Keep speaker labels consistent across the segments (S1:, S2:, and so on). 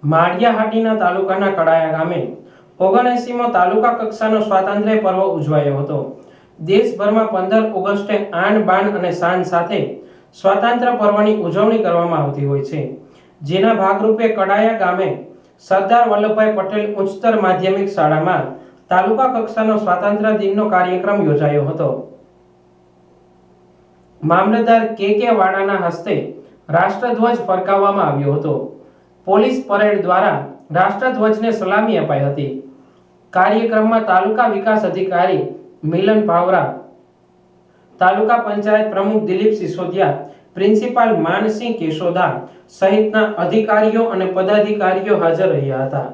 S1: માળિયાહાટીના તાલુકાના કડાયા ગામે 79મો તાલુકા કક્ષાનો સ્વાતંત્ર્ય પર્વ ઉજવાયો હતો। દેશભરમાં 15 ઓગસ્ટે આન બાન અને શાન સાથે સ્વાતંત્ર્ય પર્વની ઉજવણી કરવામાં આવતી હોય છે, જેના ભાગરૂપે કડાયા ગામે સરદાર વલ્લભભાઈ પટેલ ઉચ્ચતર માધ્યમિક શાળામાં તાલુકા કક્ષાનો સ્વાતંત્ર્ય દિનનો કાર્યક્રમ યોજાયો હતો। મામલતદાર કે વાડાના હસ્તે રાષ્ટ્રધ્વજ ફરકાવવામાં આવ્યો હતો। પોલીસ પરેડ દ્વારા રાષ્ટ્રધ્વજને સલામી અપાઈ હતી। કાર્યક્રમમાં તાલુકા વિકાસ અધિકારી મિલન ભાવરા, તાલુકા પંચાયત પ્રમુખ દિલીપ સિસોદિયા, પ્રિન્સિપાલ માનસિંહ કેશોદા સહિતના અધિકારીઓ અને પદાધિકારીઓ હાજર રહ્યા હતા।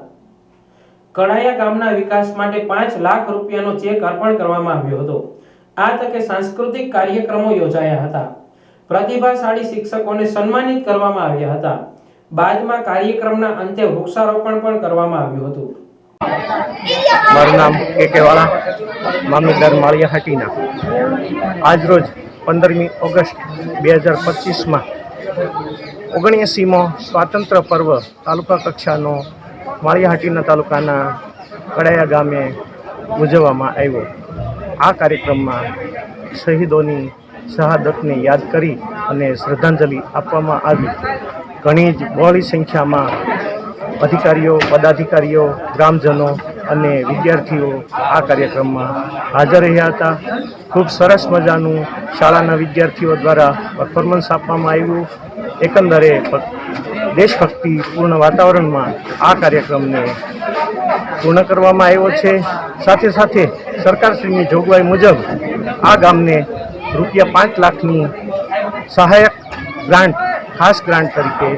S1: કડાયા ગામના વિકાસ માટે 5 લાખ રૂપિયાનો ચેક અર્પણ કરવામાં આવ્યો હતો। આ તકે સાંસ્કૃતિક કાર્યક્રમો યોજાયા હતા। પ્રતિભાશાળી શિક્ષકોને સન્માનિત કરવામાં આવ્યા હતા। બાદમાં કાર્યક્રમના અંતે વૃક્ષારોપણ પણ કરવામાં આવ્યું હતું।
S2: મારું નામ કે વાળા, મામલતદાર માળિયાહાટીના। આજરોજ 15મી ઓગસ્ટ 2025માં 79મો સ્વાતંત્ર્ય પર્વ તાલુકા કક્ષાનો માળિયાહાટીના તાલુકાના કડાયા ગામે ઉજવવામાં આવ્યો। આ કાર્યક્રમમાં શહીદોની શહાદતને યાદ કરી અને શ્રદ્ધાંજલિ આપવામાં આવી। ઘણી જ બહોળી સંખ્યામાં અધિકારીઓ, પદાધિકારીઓ, ગ્રામજનો અને વિદ્યાર્થીઓ આ કાર્યક્રમમાં હાજર રહ્યા હતા। ખૂબ સરસ મજાનું શાળાના વિદ્યાર્થીઓ દ્વારા પરફોર્મન્સ આપવામાં આવ્યું। એકંદરે દેશભક્તિપૂર્ણ વાતાવરણમાં આ કાર્યક્રમને પૂર્ણ કરવામાં આવ્યો છે। સાથે સાથે સરકારશ્રીની જોગવાઈ મુજબ આ ગામને ₹5 લાખની સહાયક ગ્રાન્ટ, ખાસ ગ્રાન્ટ તરીકે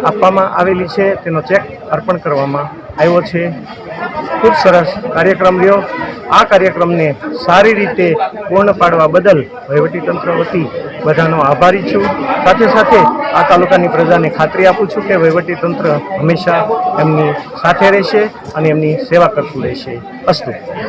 S2: આપવામાં આવેલી છે। તેનો ચેક અર્પણ કરવામાં આવ્યો છે। ખૂબ સરસ કાર્યક્રમ રહ્યો। આ કાર્યક્રમને સારી રીતે પૂર્ણ પાડવા બદલ વહીવટીતંત્ર વતી બધાનો આભારી છું। સાથે સાથે આ તાલુકાની પ્રજાને ખાતરી આપું છું કે વહીવટીતંત્ર હંમેશા એમની સાથે રહેશે અને એમની સેવા કરતું રહેશે। અસ્તુ।